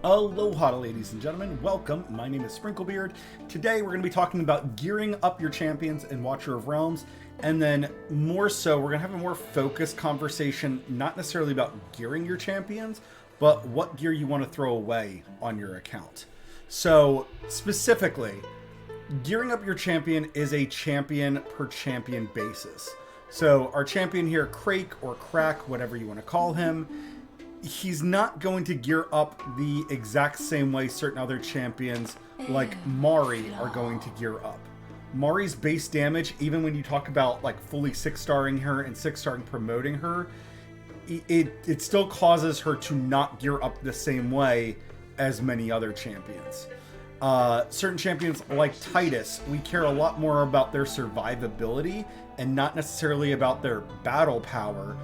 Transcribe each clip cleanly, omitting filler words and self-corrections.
Aloha, ladies and gentlemen. Welcome. My name is SprinkleBerad. Today we're going to be talking about gearing up your champions in Watcher of Realms, and then more so, we're going to have a more focused conversation, not necessarily about gearing your champions, but what gear you want to throw away on your account. So, specifically, gearing up your champion is a champion per champion basis. So, our champion here, Crake or Crack, whatever you want to call him, he's not going to gear up the exact same way certain other champions like Mari are going to gear up. Mari's base damage, even when you talk about like fully 6-starring her and 6-starring promoting her, it still causes her to not gear up the same way as many other champions. Certain champions like Titus, we care a lot more about their survivability and not necessarily about their battle power,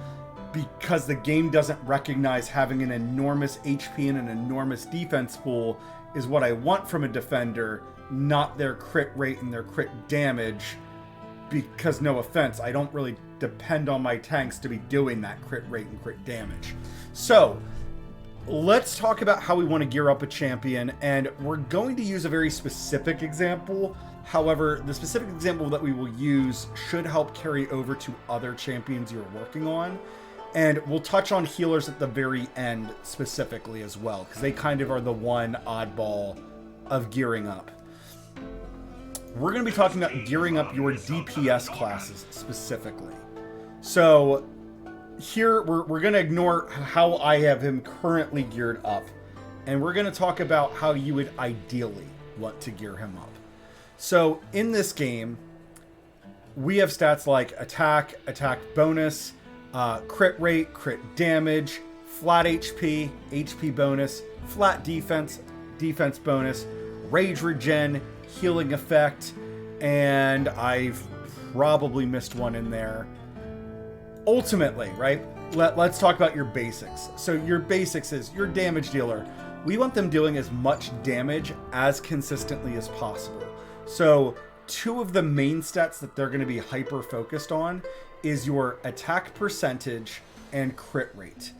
because the game doesn't recognize having an enormous HP and an enormous defense pool is what I want from a defender, not their crit rate and their crit damage, because no offense, I don't really depend on my tanks to be doing that crit rate and crit damage. So, let's talk about how we want to gear up a champion, and we're going to use a very specific example. However, the specific example that we will use should help carry over to other champions you're working on. And we'll touch on healers at the very end specifically as well, because they kind of are the one oddball of gearing up. We're going to be talking about gearing up your DPS classes specifically. So here we're going to ignore how I have him currently geared up, and we're going to talk about how you would ideally want to gear him up. So in this game, we have stats like attack bonus, crit rate, crit damage, flat HP, HP bonus, flat defense bonus, rage regen, healing effect, and I've probably missed one in there. Ultimately, right, let's talk about your basics. So your basics is your damage dealer. We want them doing as much damage as consistently as possible. So two of the main stats that they're going to be hyper focused on is your attack percentage and crit rate.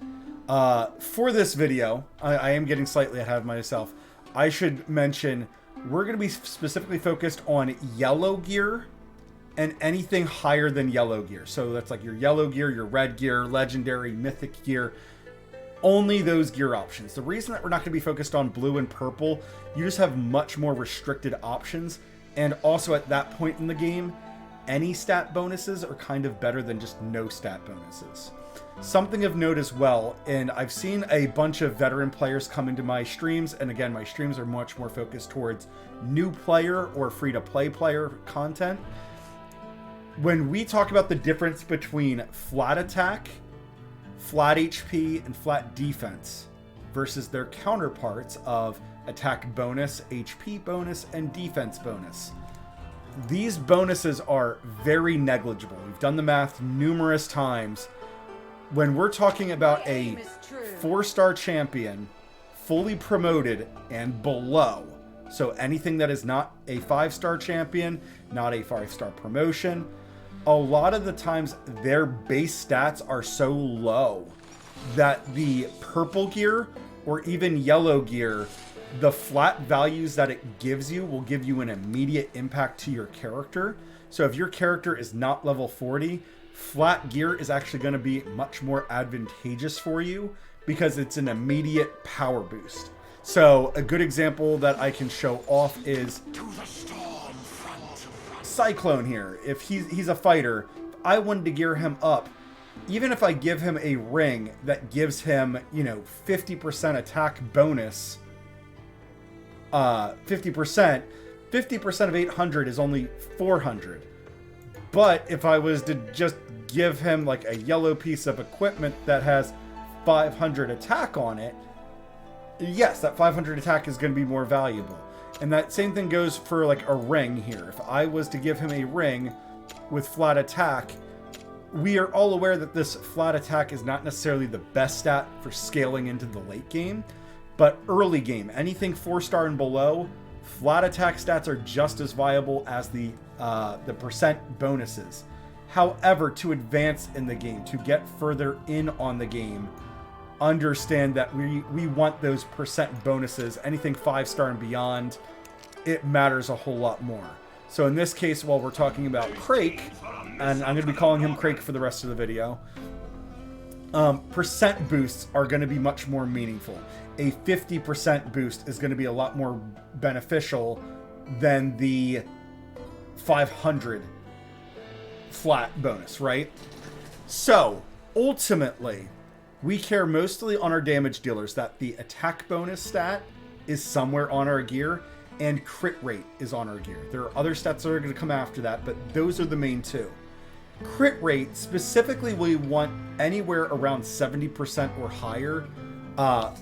For this video, I am getting slightly ahead of myself. I should mention we're going to be specifically focused on yellow gear and anything higher than yellow gear. So that's like your yellow gear, your red gear, legendary, mythic gear. Only those gear options. The reason that we're not going to be focused on blue and purple, you just have much more restricted options. And also at that point in the game, any stat bonuses are kind of better than just no stat bonuses. Something of note as well, and I've seen a bunch of veteran players come into my streams, and again, my streams are much more focused towards new player or free-to-play player content. When we talk about the difference between flat attack, flat HP, and flat defense versus their counterparts of attack bonus, HP bonus, and defense bonus, these bonuses are very negligible. We've done the math numerous times. When we're talking about a 4-star champion, fully promoted and below, so anything that is not a 5-star champion, not a 5-star promotion, a lot of the times their base stats are so low that the purple gear or even yellow gear, the flat values that it gives you will give you an immediate impact to your character. So if your character is not level 40, flat gear is actually going to be much more advantageous for you because it's an immediate power boost. So a good example that I can show off is Cyclone here. If he's a fighter, if I wanted to gear him up, even if I give him a ring that gives him, 50% attack bonus, 50% of 800 is only 400. But if I was to just give him like a yellow piece of equipment that has 500 attack on it, yes, that 500 attack is going to be more valuable. And that same thing goes for like a ring here. If I was to give him a ring with flat attack, we are all aware that this flat attack is not necessarily the best stat for scaling into the late game. But early game, anything 4-star and below, flat attack stats are just as viable as the percent bonuses. However, to advance in the game, to get further in on the game, understand that we want those percent bonuses. Anything 5-star and beyond, it matters a whole lot more. So in this case, while we're talking about Crake, and I'm going to be calling him Crake for the rest of the video, percent boosts are going to be much more meaningful. A 50% boost is going to be a lot more beneficial than the 500 flat bonus, right? So ultimately, we care mostly on our damage dealers, that the attack bonus stat is somewhere on our gear and crit rate is on our gear. There are other stats that are going to come after that, but those are the main two. Crit rate, specifically, we want anywhere around 70% or higher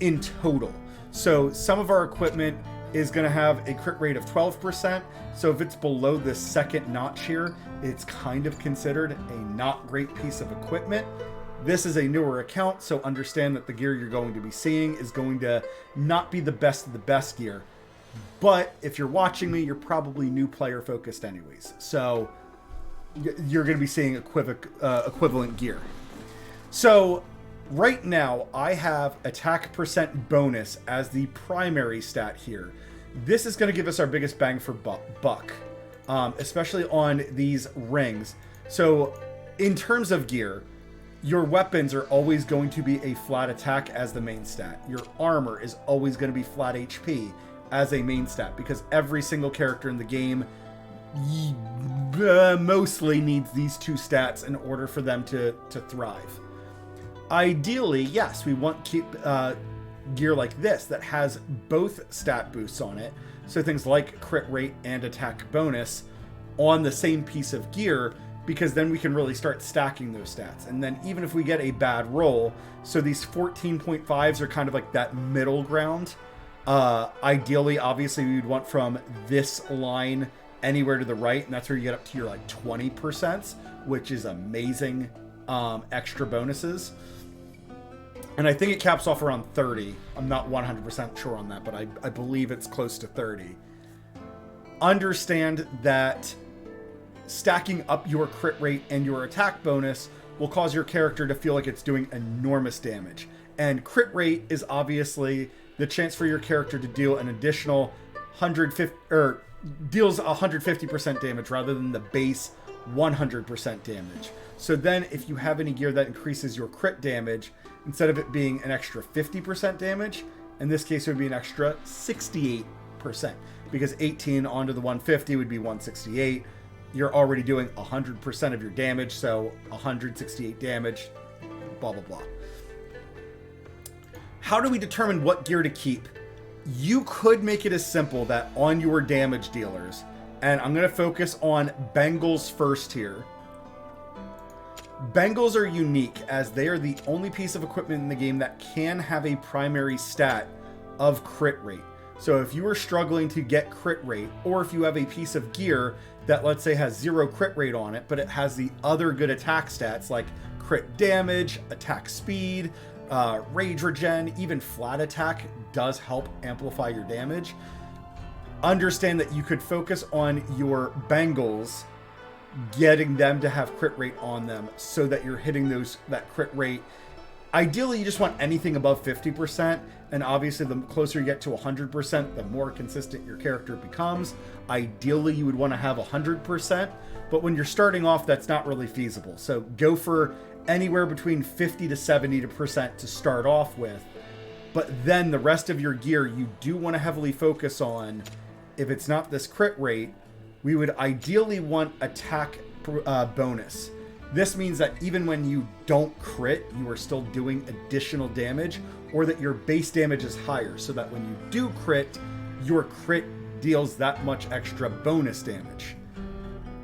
in total. So some of our equipment is going to have a crit rate of 12%. So if it's below the second notch here, it's kind of considered a not great piece of equipment. This is a newer account, so understand that the gear you're going to be seeing is going to not be the best of the best gear. But if you're watching me, you're probably new player focused anyways. So you're going to be seeing equivalent gear. So right now I have attack percent bonus as the primary stat here. This is going to give us our biggest bang for buck, especially on these rings. So in terms of gear, your weapons are always going to be a flat attack as the main stat. Your armor is always going to be flat HP as a main stat, because every single character in the game mostly needs these two stats in order for them to thrive. Ideally, yes, we want keep gear like this that has both stat boosts on it, so things like crit rate and attack bonus on the same piece of gear, because then we can really start stacking those stats. And then even if we get a bad roll, so these 14.5s are kind of like that middle ground. Ideally, obviously, we would want from this line anywhere to the right, and that's where you get up to your like 20%, which is amazing extra bonuses. And I think it caps off around 30. I'm not 100% sure on that, but I believe it's close to 30. Understand that stacking up your crit rate and your attack bonus will cause your character to feel like it's doing enormous damage. And crit rate is obviously the chance for your character to deal an additional 150 or deals 150% damage rather than the base 100% damage. So then if you have any gear that increases your crit damage, instead of it being an extra 50% damage, in this case it would be an extra 68%, because 18 onto the 150 would be 168. You're already doing 100% of your damage, so 168 damage, blah, blah, blah. How do we determine what gear to keep? You could make it as simple that on your damage dealers, and I'm going to focus on Bengals first here. Bengals are unique as they are the only piece of equipment in the game that can have a primary stat of crit rate. So if you are struggling to get crit rate, or if you have a piece of gear that, let's say, has 0 crit rate on it, but it has the other good attack stats like crit damage, attack speed, rage regen, even flat attack does help amplify your damage. Understand that you could focus on your Bengals, getting them to have crit rate on them so that you're hitting that crit rate. Ideally, you just want anything above 50%, and obviously the closer you get to 100%, the more consistent your character becomes. Ideally, you would want to have 100%, but when you're starting off, that's not really feasible. So go for anywhere between 50 to 70% to start off with, but then the rest of your gear you do want to heavily focus on. If it's not this crit rate, we would ideally want attack bonus. This means that even when you don't crit, you are still doing additional damage, or that your base damage is higher, so that when you do crit, your crit deals that much extra bonus damage.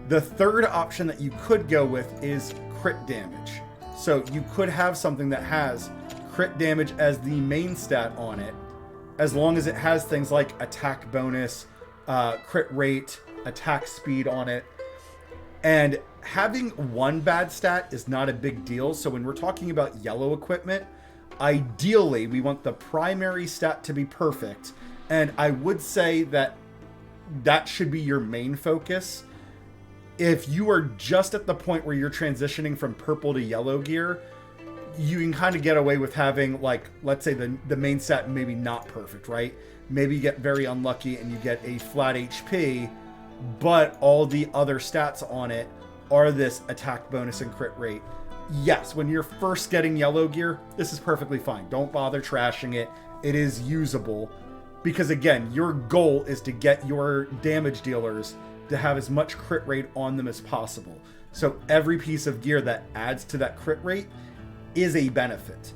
The third option that you could go with is crit damage. So you could have something that has crit damage as the main stat on it, as long as it has things like attack bonus, crit rate, attack speed on it. And having one bad stat is not a big deal. So when we're talking about yellow equipment, ideally we want the primary stat to be perfect. And I would say that that should be your main focus. If you are just at the point where you're transitioning from purple to yellow gear, you can kind of get away with having, like, let's say the main stat maybe not perfect, right? Maybe you get very unlucky and you get a flat HP, but all the other stats on it are this attack bonus and crit rate. Yes, when you're first getting yellow gear, this is perfectly fine. Don't bother trashing it. It is usable because, again, your goal is to get your damage dealers to have as much crit rate on them as possible. So every piece of gear that adds to that crit rate is a benefit.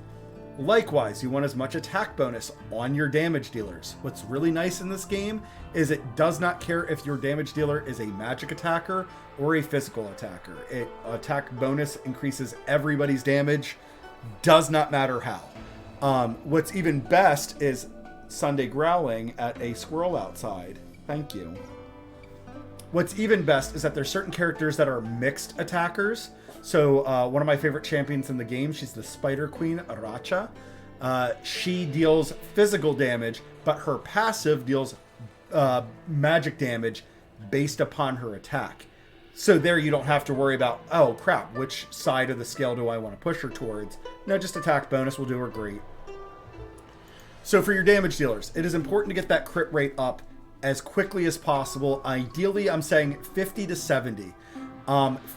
Likewise, you want as much attack bonus on your damage dealers. What's really nice in this game is it does not care if your damage dealer is a magic attacker or a physical attacker. Attack bonus increases everybody's damage, does not matter how. What's even best is Sunday growling at a squirrel outside. Thank you. What's even best is that there's certain characters that are mixed attackers. So one of my favorite champions in the game, she's the Spider Queen, Aracha. She deals physical damage, but her passive deals magic damage based upon her attack. So there you don't have to worry about, oh crap, which side of the scale do I want to push her towards? No, just attack bonus will do her great. So for your damage dealers, it is important to get that crit rate up as quickly as possible. Ideally, I'm saying 50 to 70.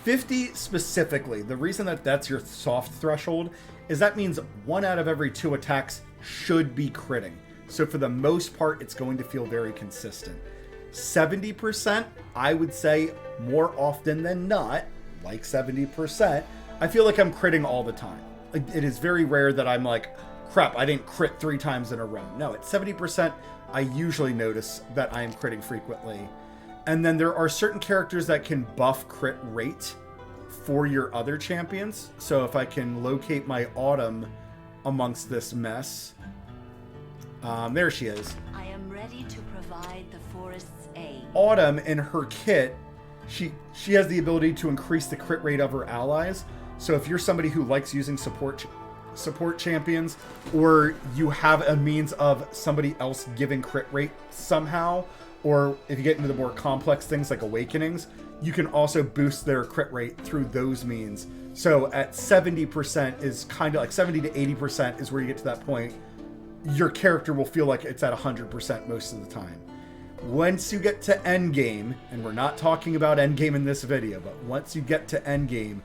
50 specifically, the reason that that's your soft threshold is that means 1 out of every 2 attacks should be critting. So for the most part, it's going to feel very consistent. 70%, I would say more often than not, like 70%, I feel like I'm critting all the time. It is very rare that I'm like, crap, I didn't crit 3 times in a row. No, at 70%, I usually notice that I am critting frequently. And then there are certain characters that can buff crit rate for your other champions. So if I can locate my Autumn amongst this mess. There she is. I am ready to provide the forest's aid. Autumn, in her kit, she has the ability to increase the crit rate of her allies. So if you're somebody who likes using support champions, or you have a means of somebody else giving crit rate somehow, or if you get into the more complex things like awakenings, you can also boost their crit rate through those means. So at 70% is kind of like 70 to 80% is where you get to that point. Your character will feel like it's at 100% most of the time. Once you get to endgame, and we're not talking about endgame in this video, but once you get to endgame,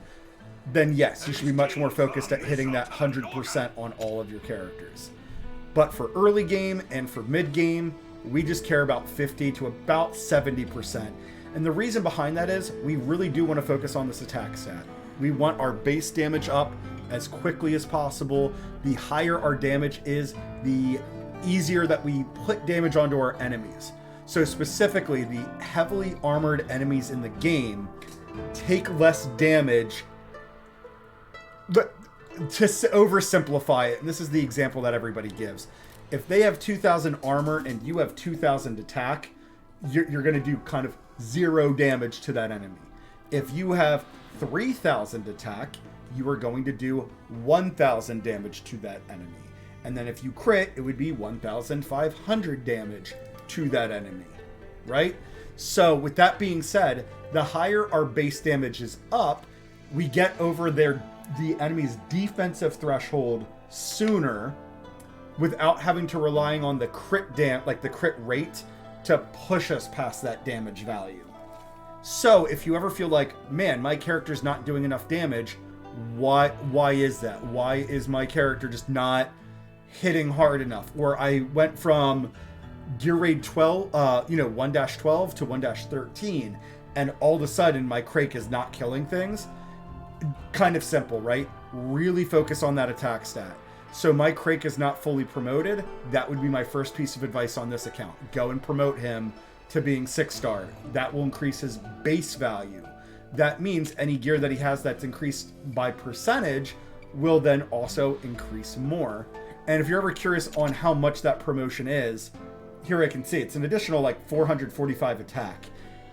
then yes, you should be much more focused at hitting that 100% on all of your characters. But for early game and for mid game, we just care about 50 to about 70%. And the reason behind that is we really do want to focus on this attack stat. We want our base damage up as quickly as possible. The higher our damage is, the easier that we put damage onto our enemies. So specifically, the heavily armored enemies in the game take less damage. But to oversimplify it, and this is the example that everybody gives, if they have 2,000 armor and you have 2,000 attack, you're going to do kind of 0 damage to that enemy. If you have 3,000 attack, you are going to do 1,000 damage to that enemy. And then if you crit, it would be 1,500 damage to that enemy, right? So with that being said, the higher our base damage is up, we get over the enemy's defensive threshold sooner without having to relying on the crit the crit rate to push us past that damage value. So if you ever feel like, man, my character's not doing enough damage, why is that? Why is my character just not hitting hard enough? Or I went from gear raid 12, 1-12 to 1-13, and all of a sudden my Crake is not killing things. Kind of simple, right? Really focus on that attack stat. So my Crake is not fully promoted. That would be my first piece of advice on this account. Go and promote him to being 6-star. That will increase his base value. That means any gear that he has that's increased by percentage will then also increase more. And if you're ever curious on how much that promotion is, here I can see it's an additional like 445 attack.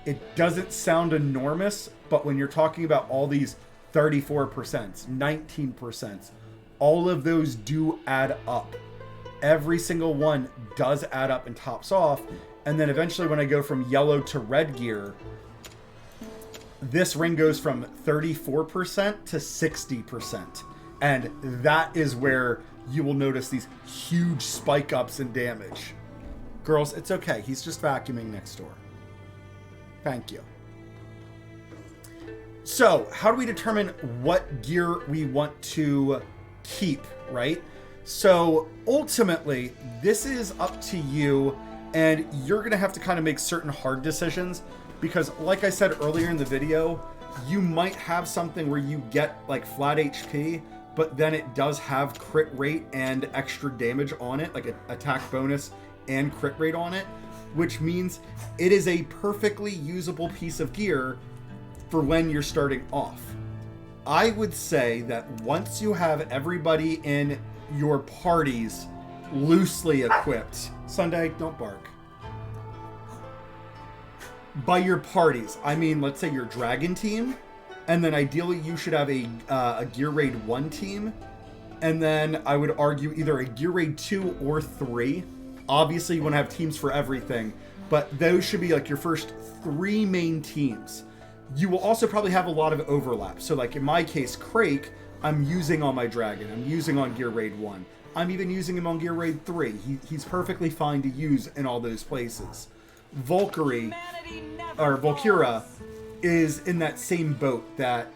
It doesn't sound enormous, but when you're talking about all these 34%, 19%, all of those do add up. Every single one does add up and tops off. And then eventually when I go from yellow to red gear, this ring goes from 34% to 60%. And that is where you will notice these huge spike ups in damage. Girls, it's okay. He's just vacuuming next door. Thank you. So, how do we determine what gear we want to keep, right? So, ultimately, this is up to you, and you're going to have to kind of make certain hard decisions, because like I said earlier in the video, you might have something where you get like flat HP, but then it does have crit rate and extra damage on it, like an attack bonus and crit rate on it, which means it is a perfectly usable piece of gear for when you're starting off. I would say that once you have everybody in your parties loosely equipped, Sunday, don't bark. By your parties, I mean, let's say your dragon team, and then ideally you should have a gear raid 1 team, and then I would argue either a gear raid 2 or 3. Obviously you want to have teams for everything, but those should be like your first 3 main teams. You will also probably have a lot of overlap. So like in my case, Crake, I'm using on my dragon. I'm using on gear raid 1. I'm even using him on gear raid 3. He's perfectly fine to use in all those places. Valkyrie, or Valkyra, is in that same boat, that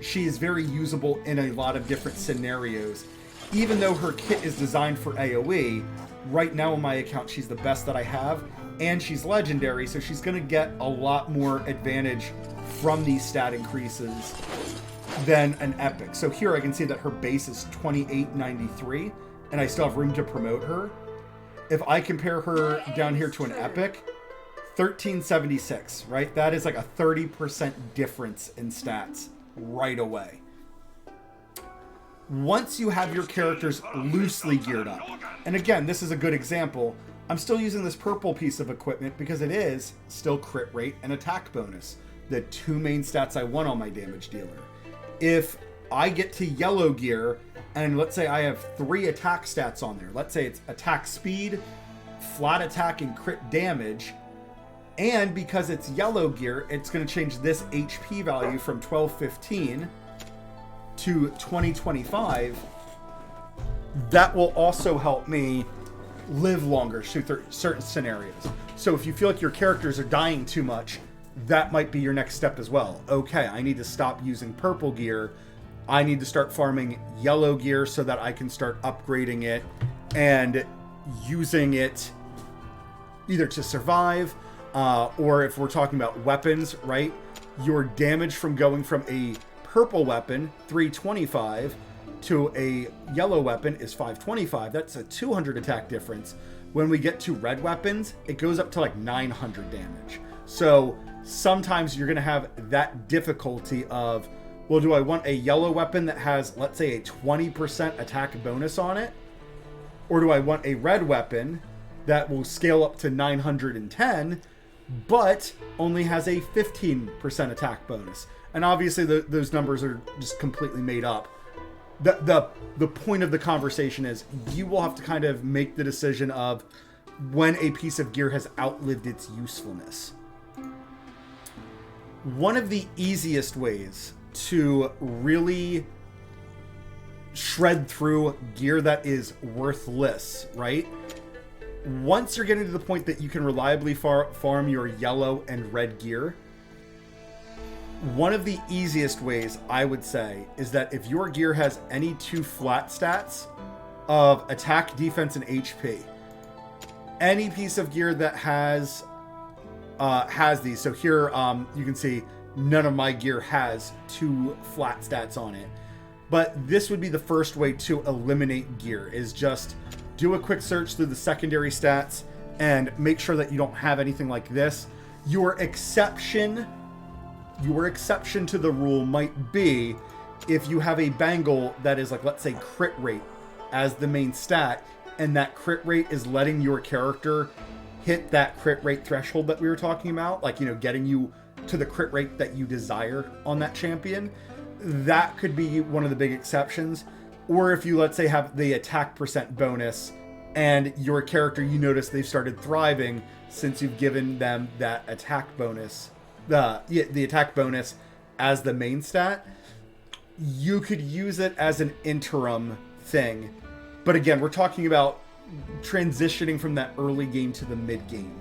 she is very usable in a lot of different scenarios. Even though her kit is designed for AoE, right now on my account she's the best that I have, and she's legendary, so she's going to get a lot more advantage from these stat increases than an epic. So here I can see that her base is 2893, and I still have room to promote her. If I compare her down here to an epic, 1376, right? That is like a 30% difference in stats right away. Once you have your characters loosely geared up, and again, this is a good example, I'm still using this purple piece of equipment because it is still crit rate and attack bonus, the 2 main stats I want on my damage dealer. If I get to yellow gear, and let's say I have 3 attack stats on there, let's say it's attack speed, flat attack, and crit damage, and because it's yellow gear, it's going to change this HP value from 1215 to 2025. That will also help me live longer through certain scenarios. So if you feel like your characters are dying too much, that might be your next step as well. Okay, I need to stop using purple gear. I need to start farming yellow gear so that I can start upgrading it and using it either to survive, or if we're talking about weapons, right? Your damage from going from a purple weapon, 325, to a yellow weapon is 525. That's a 200 attack difference. When we get to red weapons, it goes up to like 900 damage. So sometimes you're going to have that difficulty of, well, do I want a yellow weapon that has, let's say, a 20% attack bonus on it? Or do I want a red weapon that will scale up to 910, but only has a 15% attack bonus? And obviously those numbers are just completely made up. The point of the conversation is you will have to kind of make the decision of when a piece of gear has outlived its usefulness. One of the easiest ways to really shred through gear that is worthless, right? Once you're getting to the point that you can reliably farm your yellow and red gear, one of the easiest ways, I would say, is that if your gear has any 2 flat stats of attack, defense, and HP, any piece of gear that has these. So here you can see none of my gear has 2 flat stats on it. But this would be the first way to eliminate gear, is just do a quick search through the secondary stats and make sure that you don't have anything like this. Your exception to the rule might be if you have a bangle that is like, let's say, crit rate as the main stat, and that crit rate is letting your character hit that crit rate threshold that we were talking about, like, you know, getting you to the crit rate that you desire on that champion. That could be one of the big exceptions. Or if you, let's say, have the attack percent bonus and your character, you notice they've started thriving since you've given them that attack bonus, the attack bonus as the main stat. you could use it as an interim thing. But again, we're talking about transitioning from that early game to the mid game.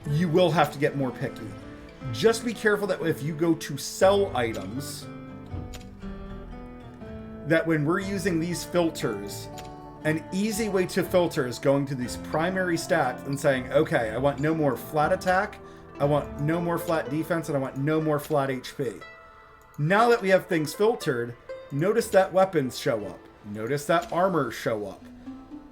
You will have to get more picky. Just be careful that if you go to sell items, that when we're using these filters, an easy way to filter is going to these primary stats and saying, okay, I want no more flat attack, I want no more flat defense, and I want no more flat HP. Now that we have things filtered, notice that weapons show up. Notice that armor show up.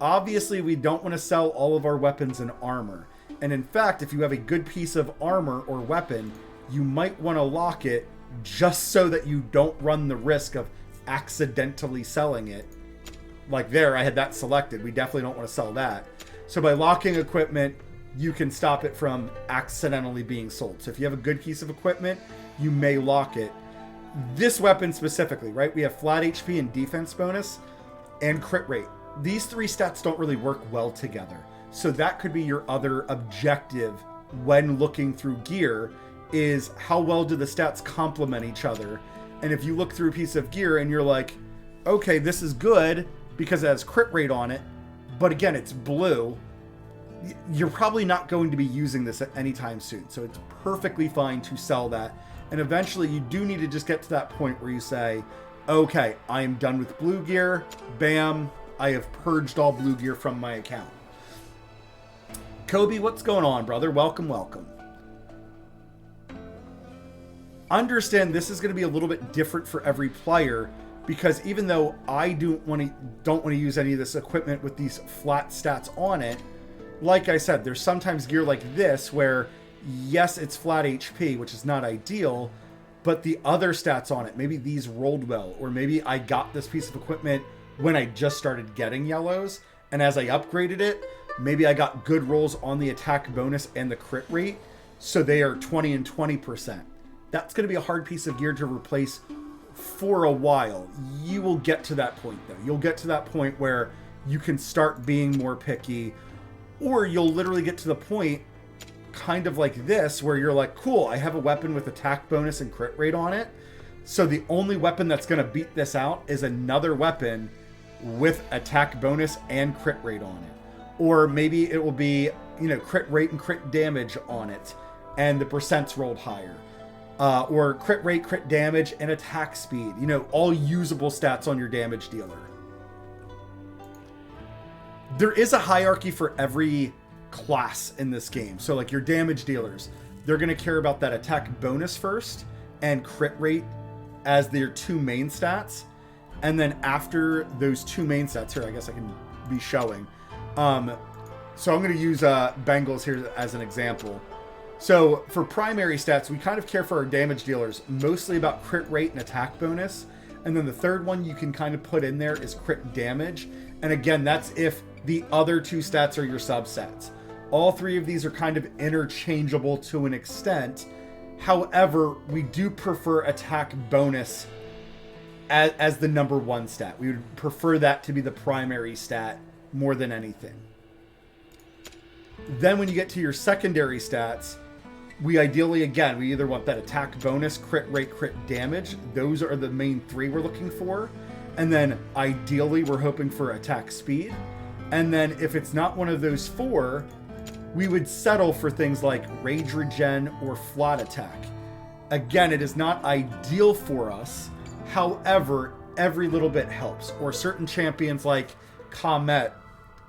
Obviously, we don't want to sell all of our weapons and armor. And in fact, if you have a good piece of armor or weapon, you might want to lock it just so that you don't run the risk of accidentally selling it. Like there, I had that selected. We definitely don't want to sell that. So by locking equipment, you can stop it from accidentally being sold. So if you have a good piece of equipment, you may lock it. This weapon specifically, right? We have flat HP and defense bonus and crit rate. These three stats don't really work well together. So that could be your other objective when looking through gear, is how well do the stats complement each other. And if you look through a piece of gear and you're like, okay, this is good because it has crit rate on it, but again, it's blue, you're probably not going to be using this at any time soon. So it's perfectly fine to sell that. And eventually you do need to just get to that point where you say, okay, I am done with blue gear. Bam, I have purged all blue gear from my account. Kobe, what's going on, brother? Welcome, welcome. Understand this is going to be a little bit different for every player, because even though I don't want to use any of this equipment with these flat stats on it, like I said, there's sometimes gear like this where, yes, it's flat HP, which is not ideal, but the other stats on it, maybe these rolled well, or maybe I got this piece of equipment when I just started getting yellows, and as I upgraded it, maybe I got good rolls on the attack bonus and the crit rate, so they are 20 and 20%. That's going to be a hard piece of gear to replace for a while. You will get to that point, though. You'll get to that point where you can start being more picky, or you'll literally get to the point kind of like this, where you're like, cool, I have a weapon with attack bonus and crit rate on it, so the only weapon that's going to beat this out is another weapon with attack bonus and crit rate on it. Or maybe it will be, crit rate and crit damage on it, and the percent's rolled higher. Or crit rate, crit damage, and attack speed. All usable stats on your damage dealer. There is a hierarchy for every class in this game. So like your damage dealers, they're going to care about that attack bonus first and crit rate as their two main stats. And then after those two main stats, here, I guess I can be showing. So I'm going to use Bengals here as an example. So for primary stats, we kind of care for our damage dealers, mostly about crit rate and attack bonus. And then the third one you can kind of put in there is crit damage. And again, that's if the other two stats are your subsets. All three of these are kind of interchangeable to an extent. However, we do prefer attack bonus as the number one stat. We would prefer that to be the primary stat more than anything. Then when you get to your secondary stats, we ideally, again, we either want that attack bonus, crit rate, crit damage. Those are the main three we're looking for. And then ideally, we're hoping for attack speed. And then if it's not one of those four, we would settle for things like rage regen or flat attack. Again, it is not ideal for us. However, every little bit helps. Or certain champions like Comet,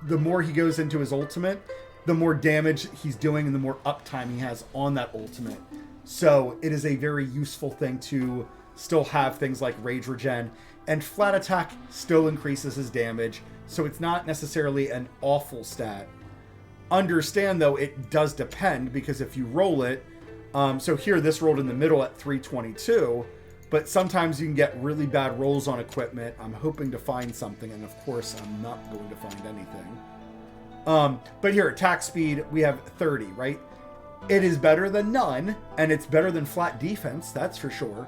the more he goes into his ultimate, the more damage he's doing and the more uptime he has on that ultimate. So it is a very useful thing to still have things like rage regen, and flat attack still increases his damage. So it's not necessarily an awful stat. Understand though, it does depend, because if you roll it, so here this rolled in the middle at 322, but sometimes you can get really bad rolls on equipment. I'm hoping to find something, and of course I'm not going to find anything. But here, attack speed, we have 30, right? It is better than none, and it's better than flat defense, that's for sure.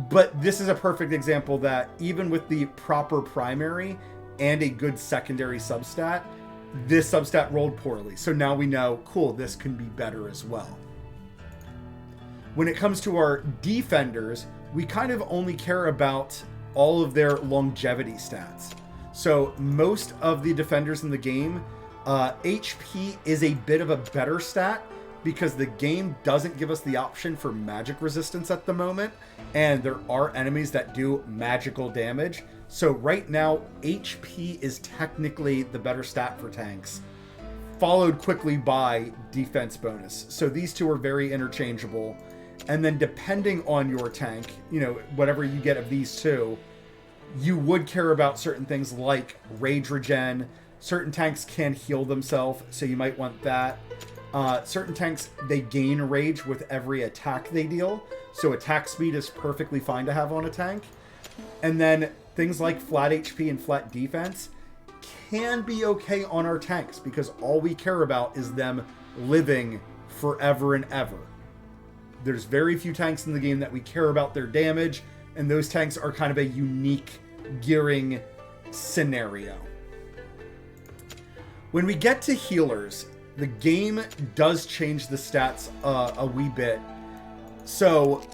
But this is a perfect example that even with the proper primary and a good secondary substat, this substat rolled poorly. So now we know, cool, this can be better as well. When it comes to our defenders, we kind of only care about all of their longevity stats. So most of the defenders in the game, HP is a bit of a better stat because the game doesn't give us the option for magic resistance at the moment, and there are enemies that do magical damage. So right now, HP is technically the better stat for tanks, followed quickly by defense bonus. So these two are very interchangeable. And then depending on your tank, you know, whatever you get of these two, you would care about certain things like rage regen. Certain tanks can heal themselves, so you might want that. Certain tanks, they gain rage with every attack they deal. So attack speed is perfectly fine to have on a tank. And then things like flat HP and flat defense can be okay on our tanks because all we care about is them living forever and ever. There's very few tanks in the game that we care about their damage, and those tanks are kind of a unique gearing scenario. When we get to healers, the game does change the stats a wee bit. So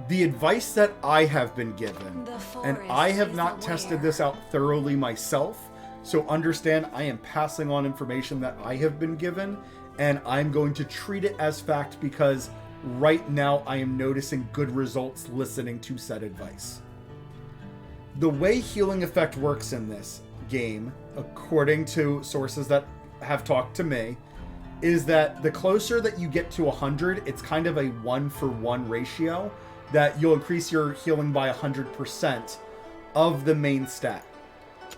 the advice that I have been given, and I have not tested this out thoroughly myself, so understand I am passing on information that I have been given, and I'm going to treat it as fact because right now I am noticing good results listening to said advice. The way healing effect works in this game, according to sources that have talked to me, is that the closer that you get to 100, it's kind of a 1-for-1 ratio, that you'll increase your healing by 100% of the main stat.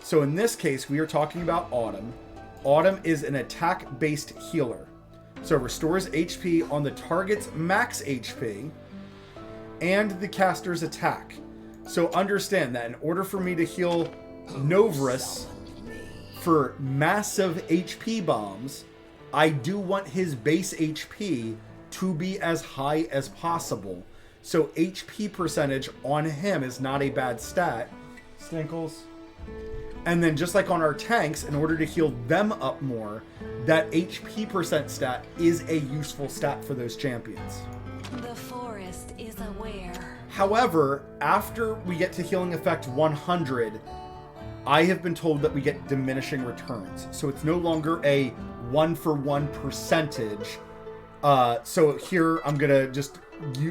So in this case, we are talking about Autumn. Autumn is an attack-based healer. So it restores HP on the target's max HP and the caster's attack. So understand that in order for me to heal Novris for massive HP bombs, I do want his base HP to be as high as possible. So HP percentage on him is not a bad stat. Stinkles. And then just like on our tanks, in order to heal them up more, that HP percent stat is a useful stat for those champions. The forest is aware. However, after we get to healing effect 100, I have been told that we get diminishing returns. So it's no longer a 1-for-1 percentage. So here I'm going to just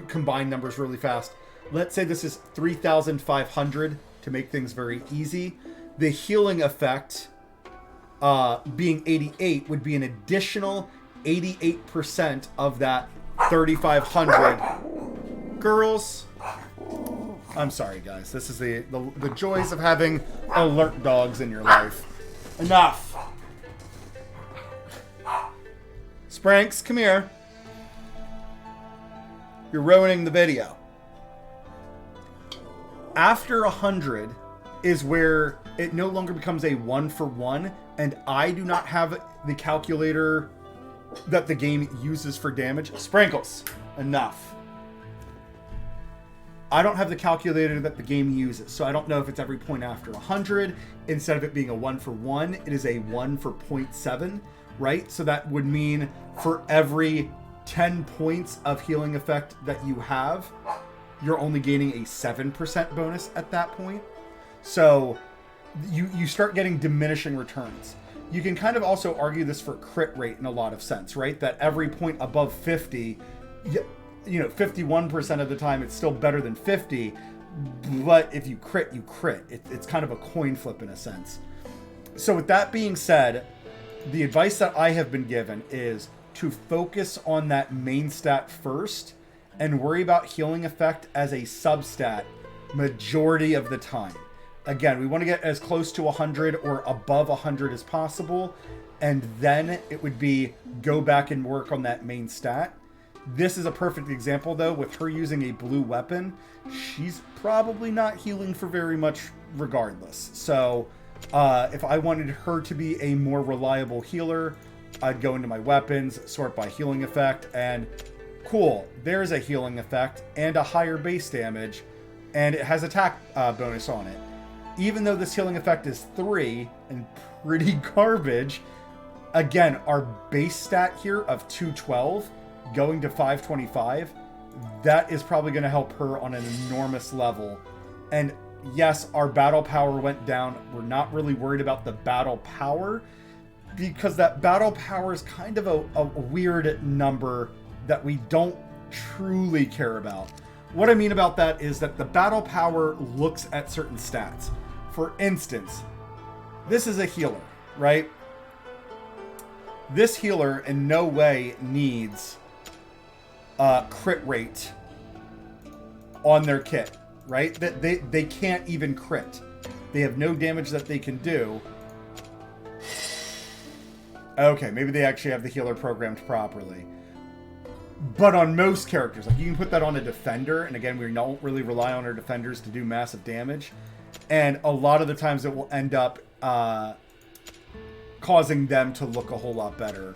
combine numbers really fast. Let's say this is 3,500 to make things very easy. The healing effect being 88 would be an additional 88% of that 3,500. Girls, I'm sorry guys. This is the joys of having alert dogs in your life. Enough. Spranks, come here. You're ruining the video. After 100 is where it no longer becomes a 1-for-1, and I do not have the calculator that the game uses for damage. Sprinkles, enough. I don't have the calculator that the game uses, so I don't know if it's every point after 100. Instead of it being a 1-for-1, it is a 1 for 0.7, right? So that would mean for every 10 points of healing effect that you have, you're only gaining a 7% bonus at that point. So you start getting diminishing returns. You can kind of also argue this for crit rate in a lot of sense, right? That every point above 50, 51% of the time it's still better than 50, but if you crit, you crit. It's kind of a coin flip in a sense. So with that being said, the advice that I have been given is to focus on that main stat first and worry about healing effect as a substat majority of the time. Again, we want to get as close to 100 or above 100 as possible, and then it would be go back and work on that main stat. This is a perfect example, though, with her using a blue weapon. She's probably not healing for very much regardless. So if I wanted her to be a more reliable healer, I'd go into my weapons, sort by healing effect, and cool, there's a healing effect and a higher base damage, and it has attack bonus on it. Even though this healing effect is 3 and pretty garbage, again, our base stat here of 212 going to 525 that is probably going to help her on an enormous level. And yes, our battle power went down. We're not really worried about the battle power, because that battle power is kind of a weird number that we don't truly care about. What I mean about that is that the battle power looks at certain stats. For instance, this is a healer, right? This healer in no way needs crit rate on their kit, right? They can't even crit. They have no damage that they can do. Okay, maybe they actually have the healer programmed properly. But on most characters, like you can put that on a defender, and again, we don't really rely on our defenders to do massive damage. And a lot of the times it will end up causing them to look a whole lot better.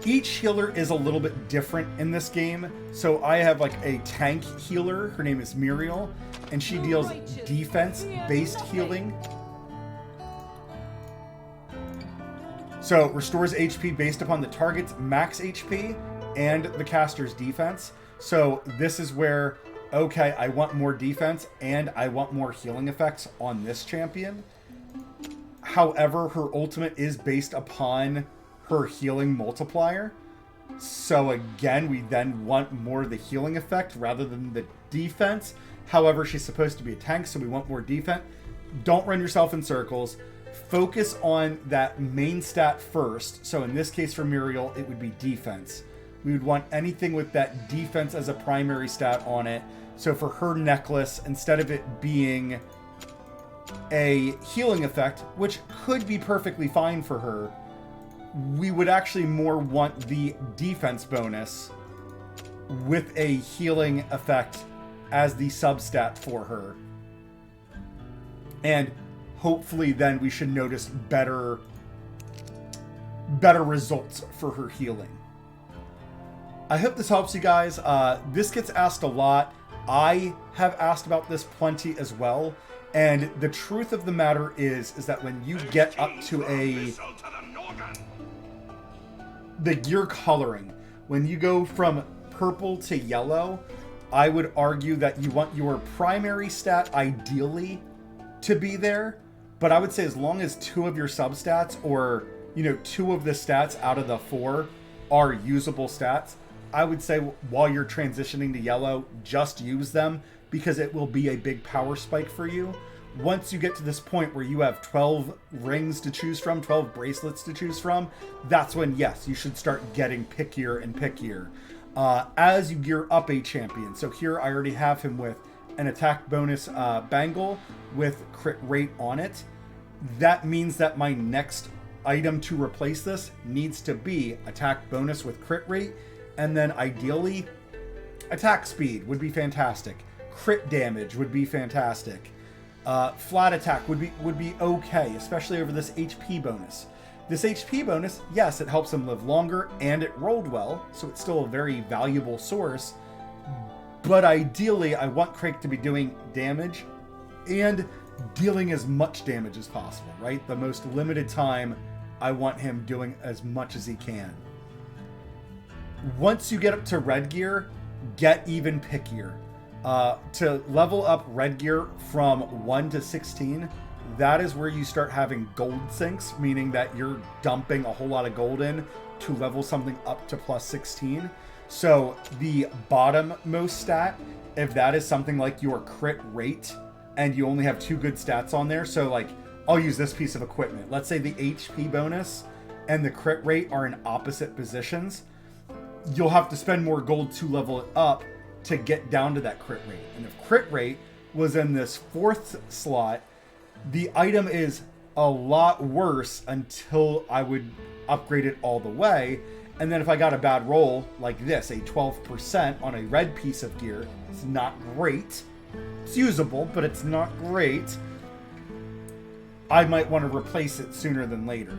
Each healer is a little bit different in this game. So I have like a tank healer. Her name is Muriel, and she deals defense-based healing. So restores HP based upon the target's max HP and the caster's defense. So this is where, okay, I want more defense and I want more healing effects on this champion. However, her ultimate is based upon her healing multiplier. So again, we then want more of the healing effect rather than the defense. However, she's supposed to be a tank, so we want more defense. Don't run yourself in circles. Focus on that main stat first. So in this case for Muriel, it would be defense. We would want anything with that defense as a primary stat on it. So for her necklace, instead of it being a healing effect, which could be perfectly fine for her, we would actually more want the defense bonus with a healing effect as the substat for her. And hopefully then we should notice better results for her healing. I hope this helps you guys. This gets asked a lot. I have asked about this plenty as well. And the truth of the matter is that when you get up to the gear coloring, when you go from purple to yellow, I would argue that you want your primary stat ideally to be there. But I would say as long as 2 of your substats, or 2 of the stats out of the 4 are usable stats, I would say while you're transitioning to yellow, just use them, because it will be a big power spike for you. Once you get to this point where you have 12 rings to choose from, 12 bracelets to choose from, that's when, yes, you should start getting pickier and pickier. As you gear up a champion. So here I already have him with an attack bonus bangle with crit rate on it. That means that my next item to replace this needs to be attack bonus with crit rate, and then ideally attack speed would be fantastic. Crit damage would be fantastic. Flat attack would be okay, especially over this HP bonus. This HP bonus, yes, it helps him live longer and it rolled well, so it's still a very valuable source. But ideally, I want Craig to be doing damage and dealing as much damage as possible, right? The most limited time, I want him doing as much as he can. Once you get up to red gear, get even pickier. To level up red gear from 1 to 16, that is where you start having gold sinks, meaning that you're dumping a whole lot of gold in to level something up to plus 16. So the bottommost stat, if that is something like your crit rate, and you only have 2 good stats on there, so like, I'll use this piece of equipment. Let's say the HP bonus and the crit rate are in opposite positions. You'll have to spend more gold to level it up to get down to that crit rate. And if crit rate was in this 4th slot, the item is a lot worse until I would upgrade it all the way. And then if I got a bad roll like this, a 12% on a red piece of gear, it's not great. It's usable, but it's not great. I might want to replace it sooner than later.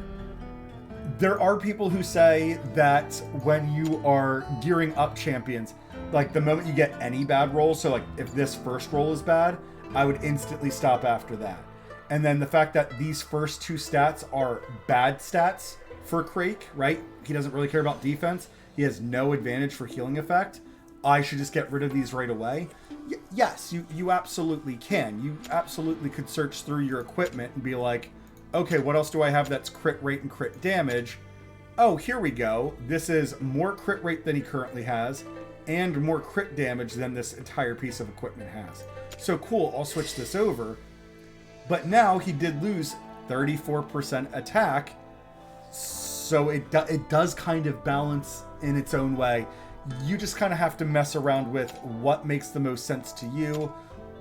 There are people who say that when you are gearing up champions, like the moment you get any bad roll, so like if this first roll is bad, I would instantly stop after that. And then the fact that these first 2 stats are bad stats for Crake, right? He doesn't really care about defense. He has no advantage for healing effect. I should just get rid of these right away. Yes, you absolutely can. You absolutely could search through your equipment and be like, okay, what else do I have that's crit rate and crit damage? Oh, here we go. This is more crit rate than he currently has, and more crit damage than this entire piece of equipment has. So cool, I'll switch this over. But now he did lose 34% attack, so it does kind of balance in its own way. You just kind of have to mess around with what makes the most sense to you,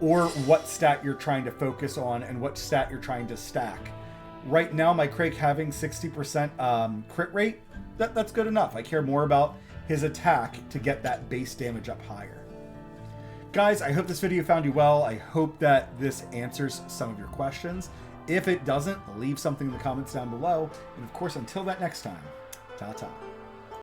or what stat you're trying to focus on and what stat you're trying to stack. Right now, my Crake having 60% crit rate, that's good enough. I care more about his attack to get that base damage up higher. Guys, I hope this video found you well. I hope that this answers some of your questions. If it doesn't, leave something in the comments down below. And of course, until that next time, ta-ta.